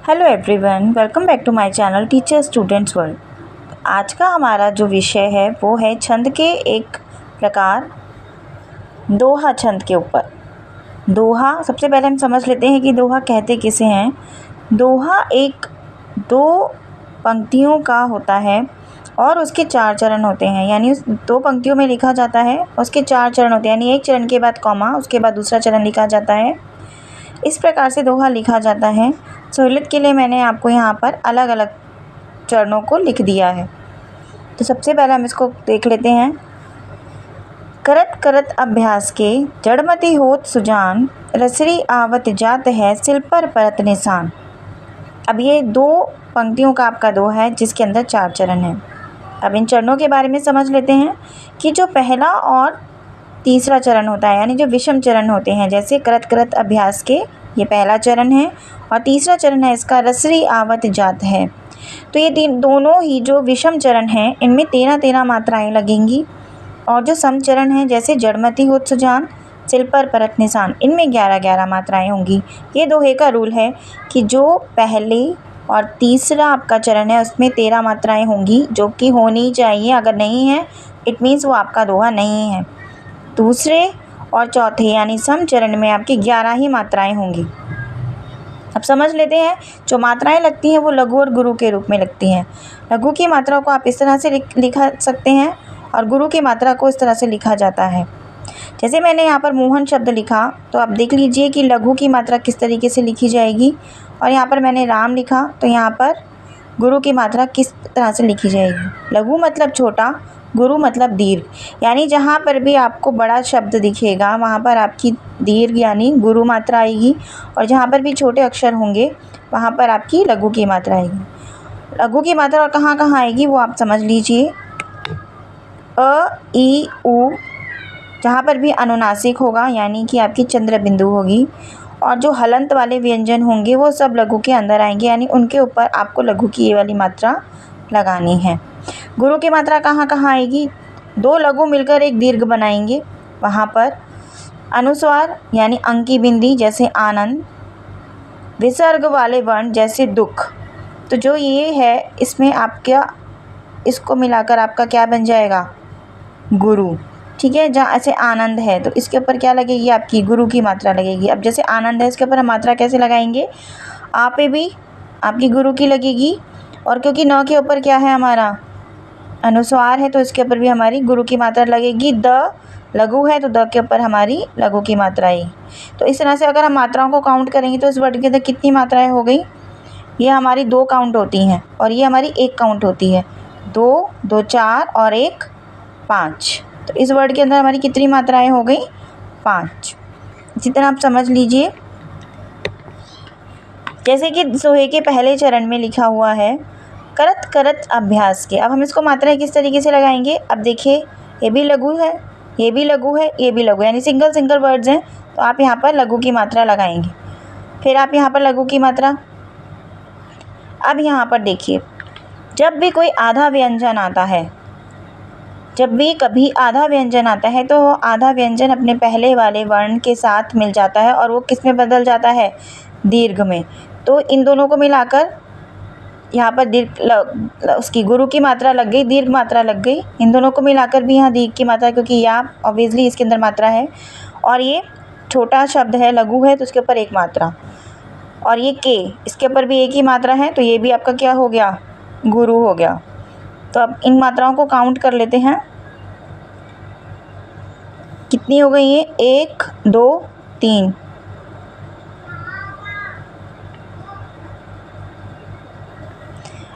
Hello everyone, welcome back to my channel teacher students world. आज का हमारा जो विषय है वो है छंद के एक प्रकार दोहा छंद के ऊपर। दोहा सबसे पहले हम समझ लेते हैं कि दोहा कहते किसे हैं। दोहा एक दो पंक्तियों का होता है और उसके 4 चरण होते हैं, यानी उस 2 पंक्तियों में लिखा जाता है, उसके 4 चरण होते हैं, यानी एक चरण के बाद कॉमा, उसके बाद दूसरा चरण लिखा जाता है। इस प्रकार से दोहा लिखा जाता है। सहूलियत के लिए मैंने आपको यहाँ पर अलग अलग चरणों को लिख दिया है। तो सबसे पहले हम इसको देख लेते हैं। करत करत अभ्यास के जड़मति होत सुजान, रसरी आवत जात है सिल पर परत निशान। अब ये 2 पंक्तियों का आपका दोहा है जिसके अंदर 4 चरण हैं। अब इन चरणों के बारे में समझ लेते हैं कि जो पहला और तीसरा चरण होता है, यानी जो विषम चरण होते हैं, जैसे करत करत अभ्यास के ये पहला चरण है और तीसरा चरण है इसका रसरी आवत जात है। तो ये दोनों ही जो विषम चरण हैं इनमें 13-13 मात्राएं लगेंगी और जो सम चरण है जैसे जड़मति होत सुजान, सिल पर परत निशान, इनमें 11-11 मात्राएं होंगी। ये दोहे का रूल है कि जो पहले और तीसरा आपका चरण है उसमें 13 मात्राएं होंगी, जो कि होनी चाहिए। अगर नहीं है इट मीन्स वो आपका दोहा नहीं है। दूसरे और चौथे यानी सम चरण में आपकी 11 ही मात्राएं होंगी। अब समझ लेते हैं, जो मात्राएं लगती हैं वो लघु और गुरु के रूप में लगती हैं। लघु की मात्रा को आप इस तरह से लिखा सकते हैं और गुरु की मात्रा को इस तरह से लिखा जाता है। जैसे मैंने यहाँ पर मोहन शब्द लिखा तो आप देख लीजिए कि लघु की मात्रा किस तरीके से लिखी जाएगी, और यहाँ पर मैंने राम लिखा तो यहाँ पर गुरु की मात्रा किस तरह से लिखी जाएगी। लघु मतलब छोटा, गुरु मतलब दीर्घ, यानी जहाँ पर भी आपको बड़ा शब्द दिखेगा वहाँ पर आपकी दीर्घ यानी गुरु मात्रा आएगी, और जहाँ पर भी छोटे अक्षर होंगे वहाँ पर आपकी लघु की मात्रा आएगी। लघु की मात्रा कहाँ कहाँ आएगी वो आप समझ लीजिए। अ, ई, उ, जहाँ पर भी अनुनासिक होगा यानी कि आपकी चंद्र बिंदु होगी, और जो हलंत वाले व्यंजन होंगे वो सब लघु के अंदर आएंगे, यानी उनके ऊपर आपको लघु की ये वाली मात्रा लगानी है। गुरु की मात्रा कहाँ कहाँ आएगी। 2 लघु मिलकर एक दीर्घ बनाएंगे, वहाँ पर अनुस्वार यानी अंकी बिंदी जैसे आनंद, विसर्ग वाले वर्ण जैसे दुख। तो जो ये है इसमें आपका इसको मिलाकर आपका क्या बन जाएगा, गुरु। ठीक है, जहाँ ऐसे आनंद है तो इसके ऊपर क्या लगेगी, आपकी गुरु की मात्रा लगेगी। अब जैसे आनंद है इसके ऊपर हम मात्रा कैसे लगाएंगे, आ पे भी आपकी गुरु की लगेगी, और क्योंकि न के ऊपर क्या है हमारा अनुस्वार है तो इसके ऊपर भी हमारी गुरु की मात्रा लगेगी। द लघु है तो द के ऊपर हमारी लघु की मात्रा आई। तो इस तरह से अगर हम मात्राओं को काउंट करेंगे तो इस वर्ड के अंदर कितनी मात्राएं हो गई, ये हमारी 2 काउंट होती हैं और ये हमारी 1 काउंट होती है। 2, 2 4 और 1 5। तो इस वर्ड के अंदर हमारी कितनी मात्राएं हो गई, 5। इसी तरह आप समझ लीजिए जैसे कि दोहे के पहले चरण में लिखा हुआ है करत करत अभ्यास के। अब हम इसको मात्राएं किस तरीके से लगाएंगे। अब देखिए ये भी लघु है, ये भी लघु है, ये भी लघु, यानी सिंगल वर्ड्स हैं, तो आप यहाँ पर लघु की मात्रा लगाएंगे। फिर आप यहाँ पर लघु की मात्रा। अब यहाँ पर देखिए जब भी कोई आधा व्यंजन आता है, जब भी कभी आधा व्यंजन आता है तो आधा व्यंजन अपने पहले वाले वर्ण के साथ मिल जाता है और वो किस में बदल जाता है, दीर्घ में। तो इन दोनों को मिलाकर यहाँ पर दीर्घ उसकी गुरु की मात्रा लग गई, दीर्घ मात्रा लग गई। इन दोनों को मिलाकर भी यहाँ दीर्घ की मात्रा, क्योंकि या ऑब्वियसली इसके अंदर मात्रा है, और ये छोटा शब्द है लघु है तो उसके ऊपर 1 मात्रा, और ये के इसके ऊपर भी 1 ही मात्रा है, तो ये भी आपका क्या हो गया, गुरु हो गया। तो अब इन मात्राओं को काउंट कर लेते हैं, कितनी हो गई ये, 1 2 3।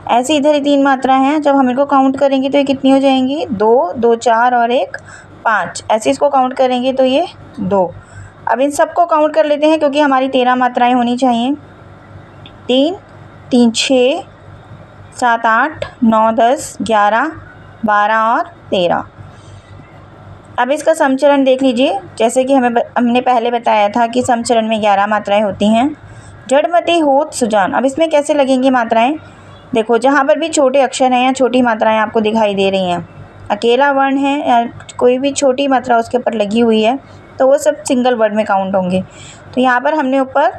ऐसे इधर ही 3 मात्राएं हैं, जब हम इनको काउंट करेंगे तो ये कितनी हो जाएंगी, 2 2 4 और 1 5। ऐसे इसको काउंट करेंगे तो ये 2। अब इन सबको काउंट कर लेते हैं क्योंकि हमारी 13 मात्राएं होनी चाहिए। 3 3 6 7 8 9 10 11 12 और 13। अब इसका समचरण देख लीजिए, जैसे कि हमने पहले बताया था कि समचरण में 11 मात्राएं होती हैं। जड़मति होत सुजान, अब इसमें कैसे लगेंगी मात्राएं, देखो जहाँ पर भी छोटे अक्षर हैं या छोटी मात्राएं आपको दिखाई दे रही हैं, अकेला वर्ण है या कोई भी छोटी मात्रा उसके ऊपर लगी हुई है तो वो सब सिंगल वर्ड में काउंट होंगे। तो यहाँ पर हमने ऊपर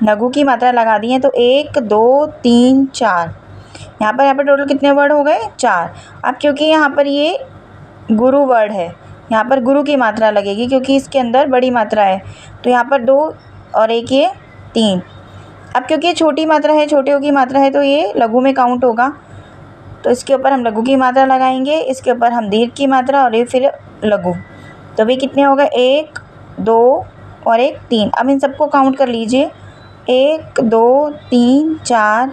लघु की मात्रा लगा दी है तो 1 2 3 4 यहाँ पर टोटल कितने वर्ड हो गए 4। अब क्योंकि यहाँ पर ये गुरु वर्ड है, यहाँ पर गुरु की मात्रा लगेगी क्योंकि इसके अंदर बड़ी मात्रा है, तो यहाँ पर 2 और 1 ये 3। अब क्योंकि ये छोटी मात्रा है, छोटियों की मात्रा है, तो ये लघु में काउंट होगा, तो इसके ऊपर हम लघु की मात्रा लगाएंगे, इसके ऊपर हम दीर्घ की मात्रा और ये फिर लघु, तो भी कितने हो गए 1 2 और 1 3। अब इन सबको काउंट कर लीजिए 1 2 3 4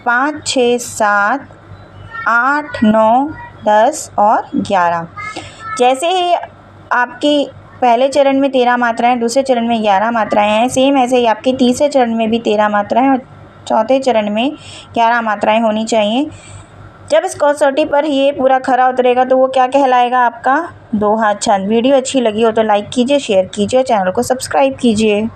5 6 7 8 9 10 और 11। जैसे ही आपकी पहले चरण में 13 मात्राएं, दूसरे चरण में 11 मात्राएं हैं, सेम ऐसे ही आपके तीसरे चरण में भी 13 मात्राएं और चौथे चरण में 11 मात्राएं होनी चाहिए। जब इस कसौटी पर ये पूरा खरा उतरेगा तो वो क्या कहलाएगा, आपका दोहा छंद। वीडियो अच्छी लगी हो तो लाइक कीजिए, शेयर कीजिए, चैनल को सब्सक्राइब कीजिए।